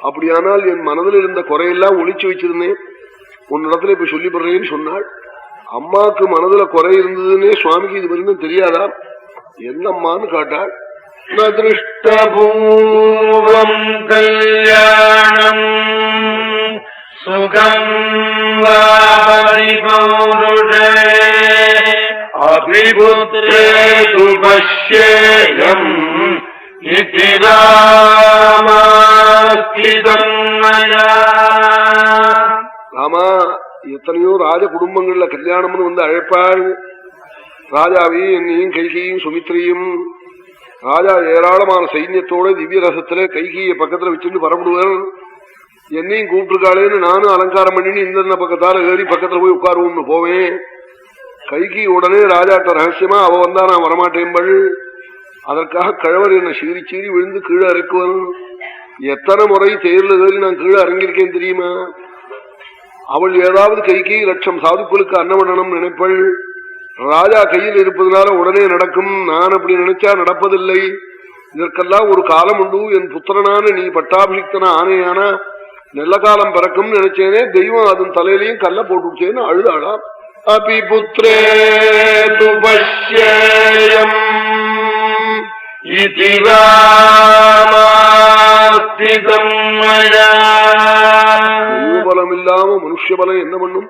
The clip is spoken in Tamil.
அப்படியானால் என் மனதில் இருந்த குறையெல்லாம் ஒளிச்சு வச்சிருந்தேன், உன்னிடத்துல இப்ப சொல்லிப்படுறேன்னு சொன்னாள். அம்மாக்கு மனதுல குறை இருந்ததுன்னே சுவாமிக்கு இது வரைக்கும் தெரியாதா? என்னம்மான்னு காட்டாள். திருஷ்டபூர்வம் கல்யாணம் சுகம் அபிபுத்ரே சுபஷ்யேயம் இதி ராமாஸ்திதம் மயா. ராமா, எத்தனையோ ராஜ குடும்பங்கள்ல கல்யாணம்னு வந்து அழைப்பாள். ராஜாவையும் என்னையும் கைகையும் சுமித்திரையும் ராஜா ஏராளமான சைன்யத்தோட திவ்ய ரசத்துல கைகைய பக்கத்துல வச்சுட்டு பரப்படுவார். என்னையும் கூப்பிட்டுருக்காளேன்னு நானும் அலங்காரம் பண்ணின்னு இந்த பக்கத்தால ஏறி பக்கத்துல போய் உட்காருவோம்னு போவேன். கைகி உடனே ராஜாட்ட ரகசியமா அவ வந்தா நான் வரமாட்டேன்பள். அதற்காக கழவர் என்னை சீறி சீறி விழுந்து கீழே இறக்குவன். எத்தனை முறை தேர்ல ஏறி நான் கீழே இறங்கியிருக்கேன் தெரியுமா? அவள் ஏதாவது கைகி லட்சம் சாதுக்களுக்கு அன்னவண்ணனம் நினைப்பள். ராஜா கையில் இருப்பதனால உடனே நடக்கும். நான் அப்படி நினைச்சா நடப்பதில்லை. இதற்கெல்லாம் ஒரு காலம் உண்டு. என் புத்திரனான நீ பட்டாபிஷிக்தன ஆணையானா நல்ல காலம் பிறக்கும் நினைச்சேனே, தெய்வம் அதன் தலையிலையும் கல்ல போட்டுச்சேன்னு அழுதாளாம். அபி புத்ரே துபஷ்யேயம் இதி ராமாஸ்திதம் மயா. தெய்வ பலம் இல்லாம மனுஷ பலம் என்ன பண்ணும்?